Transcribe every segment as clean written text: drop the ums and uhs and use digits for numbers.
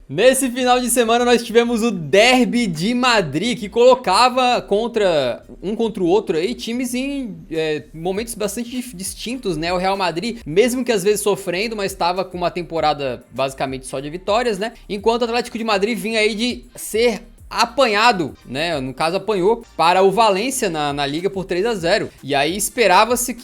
Nesse final de semana nós tivemos o Derby de Madrid, que colocava um contra o outro aí, times em momentos bastante distintos, né? O Real Madrid, mesmo que às vezes sofrendo, mas estava com uma temporada basicamente só de vitórias, né? Enquanto o Atlético de Madrid vinha aí de ser apanhado, né? No caso, apanhou para o Valência na Liga por 3-0. E aí esperava-se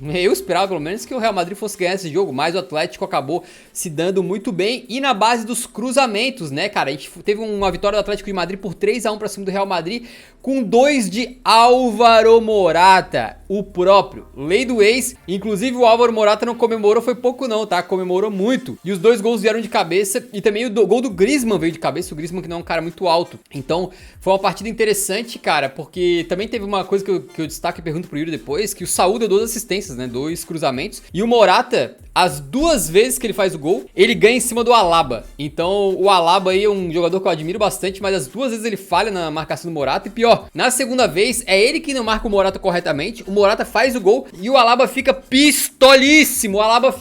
eu esperava pelo menos que o Real Madrid fosse ganhar esse jogo, mas o Atlético acabou se dando muito bem e na base dos cruzamentos, né, cara? A gente teve uma vitória do Atlético de Madrid por 3-1 para cima do Real Madrid, com 2 de Álvaro Morata, o próprio, lei do ex. Inclusive o Álvaro Morata não comemorou, foi pouco não, tá? Comemorou muito. E os 2 gols vieram de cabeça e também o gol do Griezmann veio de cabeça, o Griezmann que não é um cara muito alto. Então, foi uma partida interessante, cara, porque também teve uma coisa que eu destaco e pergunto pro Yuri depois, que o Saúl deu 2 assistências, né, 2 cruzamentos, e o Morata, as 2 vezes que ele faz o gol, ele ganha em cima do Alaba. Então, o Alaba aí é um jogador que eu admiro bastante, mas as 2 vezes ele falha na marcação do Morata, e pior, na segunda vez, é ele que não marca o Morata corretamente, o Morata faz o gol, e o Alaba fica pistolíssimo, o Alaba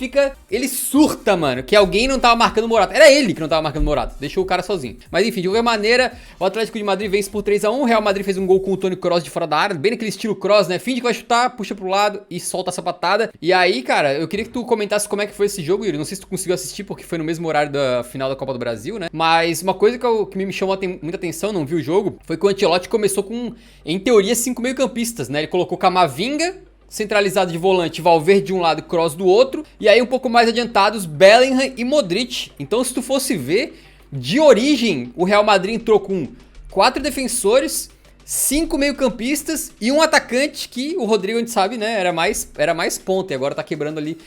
ele surta, mano, que alguém não tava marcando o Morata, era ele que não tava marcando o Morata, deixou o cara sozinho. Mas enfim, de qualquer maneira, o Atlético de Madrid vence por 3-1, o Real Madrid fez um gol com o Toni Kroos de fora da área, bem naquele estilo Kroos, né, finge que vai chutar, puxa pro lado e solta a sapatada. E aí, cara, eu queria que tu comentasse como é que foi esse jogo, Yuri, não sei se tu conseguiu assistir porque foi no mesmo horário da final da Copa do Brasil, né, mas uma coisa que me chamou muita atenção, não vi o jogo, foi que o Ancelotti começou com, em teoria, 5 meio-campistas, né, ele colocou Camavinga centralizado de volante, Valverde de um lado e Kroos do outro, e aí um pouco mais adiantados, Bellingham e Modric. Então, se tu fosse ver, de origem, o Real Madrid entrou com 4 defensores, 5 meio-campistas e um atacante que o Rodrigo, a gente sabe, né, era mais ponta e agora tá quebrando ali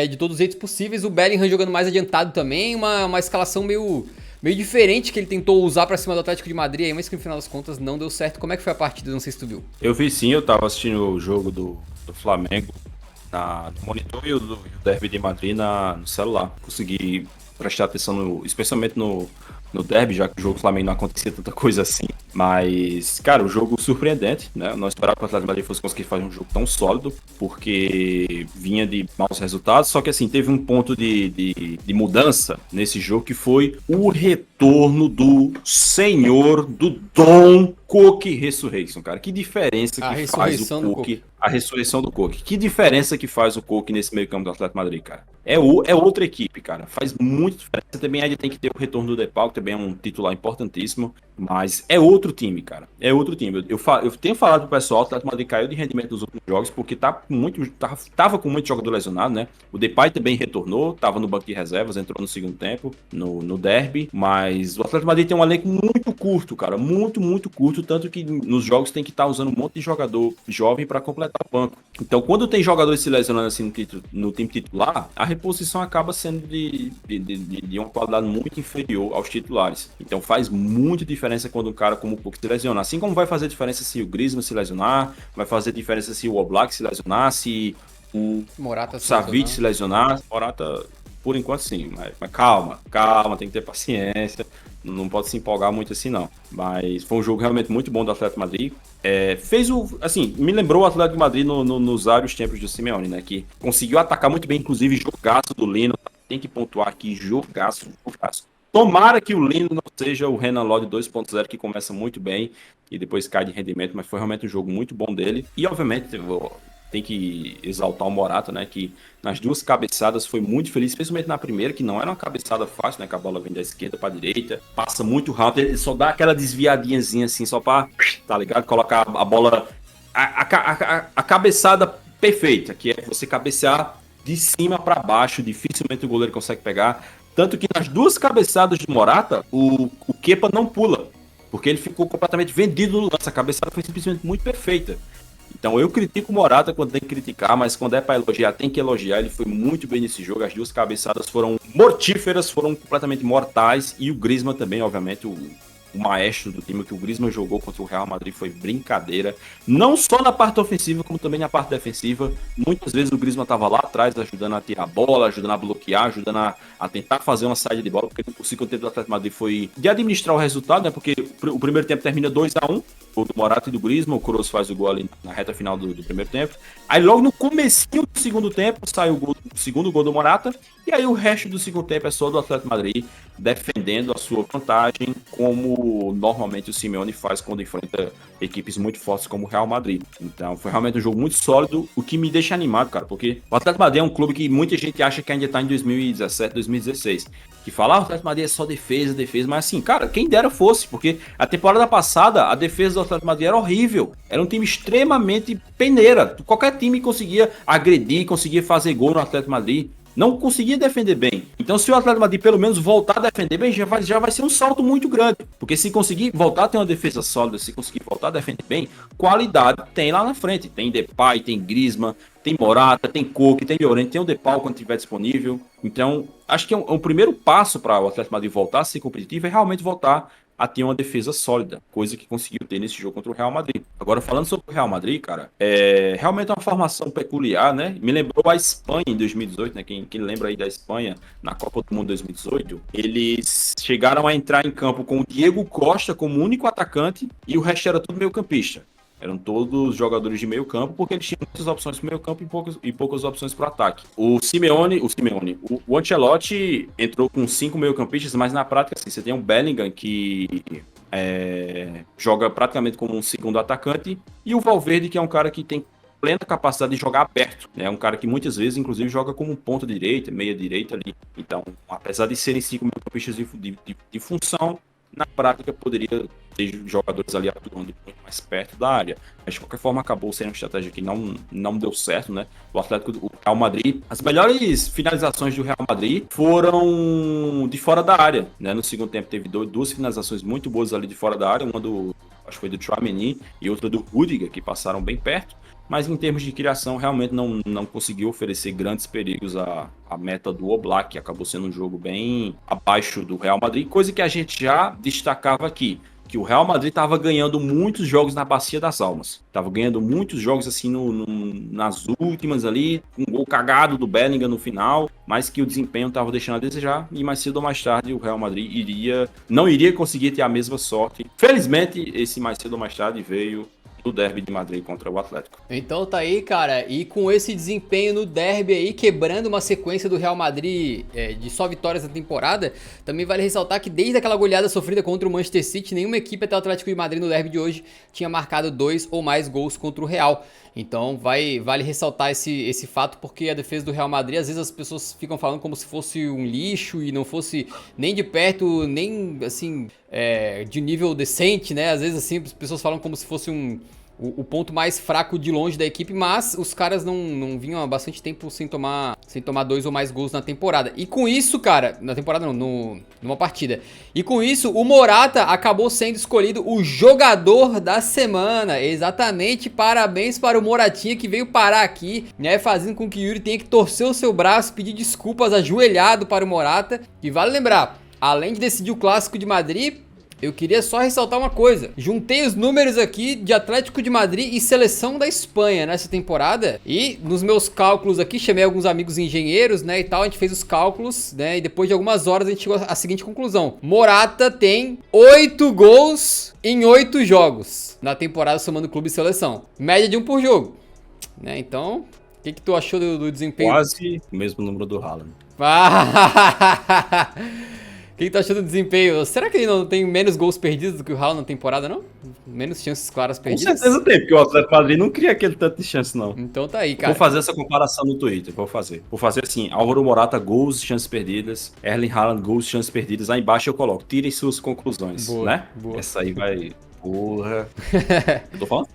de todos os jeitos possíveis. O Bellingham jogando mais adiantado também, uma escalação meio diferente que ele tentou usar pra cima do Atlético de Madrid aí, mas que no final das contas não deu certo. Como é que foi a partida? Não sei se tu viu. Eu vi sim, eu tava assistindo o jogo do Flamengo no monitor e o Derby de Madrid no celular. Consegui prestar atenção, especialmente no derby, já que o jogo do Flamengo não acontecia tanta coisa assim. Mas, cara, o jogo surpreendente, né? Não esperava que o Atlético de Madrid fosse conseguir fazer um jogo tão sólido, porque vinha de maus resultados. Só que, assim, teve um ponto de mudança nesse jogo, que foi o retorno do senhor, do Dom Coque Ressurreição, cara. Que diferença que faz o Coque. A ressurreição do Coque. Que diferença que faz o Coque nesse meio campo do Atlético de Madrid, cara? É outra equipe, cara. Faz muita diferença. Também ainda tem que ter o retorno do Depay, que também é um titular importantíssimo. Mas é outro time, cara. É outro time. Eu tenho falado pro pessoal, o Atlético de Madrid caiu de rendimento nos últimos jogos, porque tava com muito jogador lesionado, né? O Depay também retornou, tava no banco de reservas, entrou no segundo tempo, no derby. Mas o Atlético de Madrid tem um elenco muito curto, cara. Muito, muito curto. Tanto que nos jogos tem que estar usando um monte de jogador jovem para completar o banco. Então, quando tem jogadores se lesionando assim no time titular, a reposição acaba sendo de uma qualidade muito inferior aos titulares. Então, faz muita diferença quando um cara como o Coque se lesiona. Assim como vai fazer diferença se o Griezmann se lesionar, vai fazer diferença se o Oblak se lesionar, se o Savic se lesionar. Morata, por enquanto, sim. Mas calma, tem que ter paciência. Não pode se empolgar muito assim, não. Mas foi um jogo realmente muito bom do Atlético de Madrid. Me lembrou o Atlético de Madrid nos vários tempos do Simeone, né? Que conseguiu atacar muito bem, inclusive jogaço do Lino. Tem que pontuar aqui, jogaço. Tomara que o Lino não seja o Renan Lodge 2.0, que começa muito bem e depois cai de rendimento, mas foi realmente um jogo muito bom dele. E, obviamente, tem que exaltar o Morata, né? Que nas 2 cabeçadas foi muito feliz, especialmente na primeira, que não era uma cabeçada fácil, né? Que a bola vem da esquerda pra direita, passa muito rápido, ele só dá aquela desviadinhazinha assim, só pra, tá ligado? Colocar a bola, a cabeçada perfeita, que é você cabecear de cima pra baixo, dificilmente o goleiro consegue pegar. Tanto que nas 2 cabeçadas de Morata, o Kepa não pula, porque ele ficou completamente vendido no lance. A cabeçada foi simplesmente muito perfeita. Então eu critico o Morata quando tem que criticar, mas quando é para elogiar, tem que elogiar. Ele foi muito bem nesse jogo, as 2 cabeçadas foram mortíferas, foram completamente mortais, e o Griezmann também, obviamente, o maestro do time, que o Griezmann jogou contra o Real Madrid foi brincadeira, não só na parte ofensiva, como também na parte defensiva. Muitas vezes o Griezmann estava lá atrás, ajudando a tirar a bola, ajudando a bloquear, ajudando a tentar fazer uma saída de bola, porque o segundo tempo do Atlético de Madrid foi de administrar o resultado, né? Porque o primeiro tempo termina 2-1, o do Morata e do Griezmann, o Kroos faz o gol ali na reta final do primeiro tempo. Aí logo no comecinho do segundo tempo sai o segundo gol do Morata, E aí o resto do segundo tempo é só do Atlético de Madrid defendendo a sua vantagem, como normalmente o Simeone faz quando enfrenta equipes muito fortes como o Real Madrid. Então foi realmente um jogo muito sólido, o que me deixa animado, cara, porque o Atlético de Madrid é um clube que muita gente acha que ainda tá em 2017, 2016. Que fala, o Atlético de Madrid é só defesa, defesa, mas assim, cara, quem dera fosse, porque a temporada passada a defesa do Atlético de Madrid era horrível, era um time extremamente peneira, qualquer time conseguia agredir, conseguia fazer gol no Atlético de Madrid, não conseguia defender bem. Então se o Atlético de Madrid pelo menos voltar a defender bem, já vai ser um salto muito grande, porque se conseguir voltar a ter uma defesa sólida, se conseguir voltar a defender bem, qualidade tem lá na frente, tem Depay, tem Griezmann, tem Morata, tem Koke, tem Llorente, tem o Depay quando estiver disponível. Então, acho que é um primeiro passo para o Atlético de Madrid voltar a ser competitivo é realmente voltar a ter uma defesa sólida, coisa que conseguiu ter nesse jogo contra o Real Madrid. Agora, falando sobre o Real Madrid, cara, realmente é uma formação peculiar, né? Me lembrou a Espanha em 2018, né? Quem lembra aí da Espanha na Copa do Mundo 2018, eles chegaram a entrar em campo com o Diego Costa como único atacante e o resto era tudo meio campista. Eram todos jogadores de meio campo, porque eles tinham muitas opções para o meio campo e poucas opções para o ataque. O Ancelotti entrou com 5 meio-campistas, mas na prática, assim, você tem um Bellingham que joga praticamente como um segundo atacante, e o Valverde, que é um cara que tem plena capacidade de jogar aberto. É um cara que muitas vezes, inclusive, joga como um ponta direita, meia direita ali. Então, apesar de serem 5 meio-campistas de função, na prática poderia ter jogadores ali atuando muito mais perto da área. Mas de qualquer forma acabou sendo uma estratégia que não deu certo, né? O Real Madrid, as melhores finalizações do Real Madrid foram de fora da área, né? No segundo tempo teve duas finalizações muito boas ali de fora da área, acho que foi do Tchouaméni e outra do Rüdiger, que passaram bem perto. Mas em termos de criação, realmente não conseguiu oferecer grandes perigos à meta do Oblak, que acabou sendo um jogo bem abaixo do Real Madrid, coisa que a gente já destacava aqui, que o Real Madrid estava ganhando muitos jogos na Bacia das Almas. Estava ganhando muitos jogos assim nas últimas ali, um gol cagado do Bellingham no final, mas que o desempenho estava deixando a desejar, e mais cedo ou mais tarde o Real Madrid não iria conseguir ter a mesma sorte. Felizmente, esse mais cedo ou mais tarde veio do derby de Madrid contra o Atlético. Então tá aí, cara, e com esse desempenho no derby aí, quebrando uma sequência do Real Madrid de só vitórias na temporada, também vale ressaltar que desde aquela goleada sofrida contra o Manchester City, nenhuma equipe até o Atlético de Madrid no derby de hoje tinha marcado 2 ou mais gols contra o Real. Então vale ressaltar esse fato, porque a defesa do Real Madrid, às vezes as pessoas ficam falando como se fosse um lixo e não fosse nem de perto, nem assim, de nível decente, né? Às vezes assim, as pessoas falam como se fosse o ponto mais fraco de longe da equipe, mas os caras não vinham há bastante tempo sem tomar 2 ou mais gols na temporada. E com isso, cara, na temporada não, numa partida. E com isso, o Morata acabou sendo escolhido o jogador da semana. Exatamente, parabéns para o Moratinha que veio parar aqui, né, fazendo com que o Yuri tenha que torcer o seu braço, pedir desculpas ajoelhado para o Morata. E vale lembrar, além de decidir o Clássico de Madrid, eu queria só ressaltar uma coisa. Juntei os números aqui de Atlético de Madrid e Seleção da Espanha nessa temporada. E nos meus cálculos aqui, chamei alguns amigos engenheiros, né, e tal. A gente fez os cálculos, né, e depois de algumas horas a gente chegou à seguinte conclusão. Morata tem 8 gols em 8 jogos na temporada, somando clube e seleção. Média de 1 por jogo, né, então... O que tu achou do desempenho? Quase o mesmo número do Haaland. O que tu achou do desempenho? Será que ele não tem menos gols perdidos do que o Haaland na temporada, não? Menos chances claras perdidas? Com certeza tem, porque o Atlético de Madrid não cria aquele tanto de chance, não. Então tá aí, cara. Vou fazer essa comparação no Twitter, vou fazer assim, Álvaro Morata, gols, chances perdidas, Erling Haaland, gols, chances perdidas, aí embaixo eu coloco, tirem suas conclusões, boa, né? Boa. Essa aí vai... Porra. Eu tô falando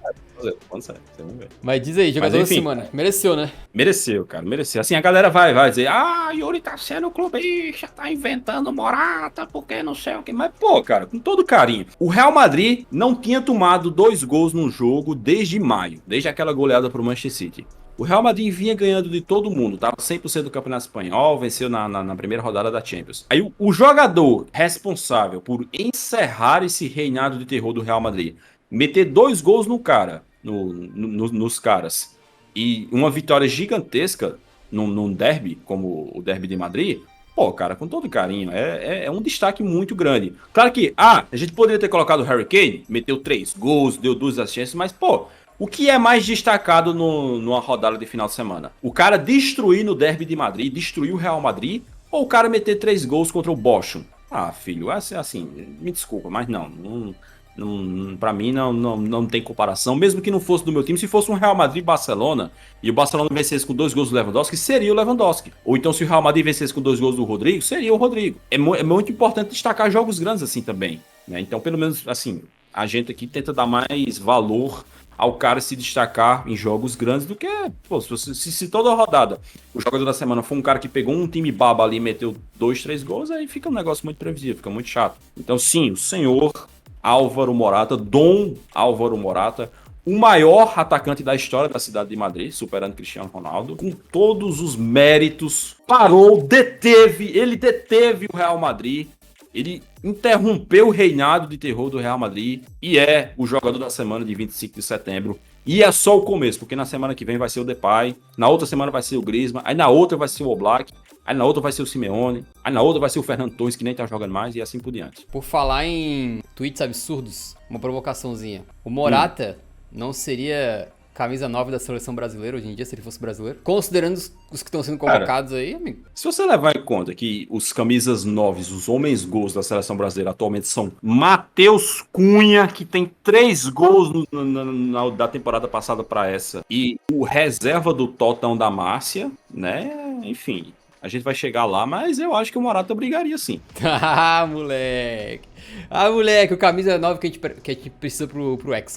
sério, você vai ver. Mas diz aí, jogador da semana. Mereceu, né? Mereceu, cara, mereceu. Assim, a galera vai dizer, Yuri tá sendo clubista, tá inventando Morata, porque não sei o que. Mas, pô, cara, com todo carinho. O Real Madrid não tinha tomado 2 gols num jogo desde maio, desde aquela goleada pro Manchester City. O Real Madrid vinha ganhando de todo mundo, tava 100% do Campeonato Espanhol, venceu na primeira rodada da Champions. Aí o jogador responsável por encerrar esse reinado de terror do Real Madrid, meter 2 gols no cara, nos caras, e uma vitória gigantesca num derby, como o derby de Madrid, pô, cara, com todo carinho, é um destaque muito grande. Claro que, a gente poderia ter colocado o Harry Kane, meteu 3 gols, deu 2 assistências, mas, pô, O que é mais destacado numa rodada de final de semana? O cara destruir no Derby de Madrid, destruir o Real Madrid, ou o cara meter 3 gols contra o Bochum? Ah, filho, assim, me desculpa, mas pra mim não tem comparação. Mesmo que não fosse do meu time, se fosse um Real Madrid e Barcelona, e o Barcelona vencesse com 2 gols do Lewandowski, seria o Lewandowski. Ou então se o Real Madrid vencesse com 2 gols do Rodrigo, seria o Rodrigo. É muito importante destacar jogos grandes assim também, né? Então, pelo menos, assim, a gente aqui tenta dar mais valor ao cara se destacar em jogos grandes do que, pô, se toda rodada o jogador da semana for um cara que pegou um time baba ali e meteu 2, 3 gols, aí fica um negócio muito previsível, fica muito chato. Então, sim, o senhor Álvaro Morata, Dom Álvaro Morata, o maior atacante da história da cidade de Madrid, superando Cristiano Ronaldo, com todos os méritos, ele deteve o Real Madrid, ele interrompeu o reinado de terror do Real Madrid e é o jogador da semana de 25 de setembro. E é só o começo, porque na semana que vem vai ser o Depay, na outra semana vai ser o Griezmann, aí na outra vai ser o Oblak, aí na outra vai ser o Simeone, aí na outra vai ser o Fernando Torres, que nem tá jogando mais, e assim por diante. Por falar em tweets absurdos, uma provocaçãozinha. O Morata não seria camisa 9 da seleção brasileira hoje em dia, se ele fosse brasileiro? Considerando os que estão sendo convocados aí, amigo. Se você levar em conta que os camisas 9, os homens gols da seleção brasileira atualmente são Matheus Cunha, que tem 3 gols da temporada passada para essa, e o reserva do Totão da Márcia, né? Enfim, a gente vai chegar lá, mas eu acho que o Morata brigaria sim. Ah, moleque. Ah, moleque, o camisa 9 que a gente precisa pro Hexa.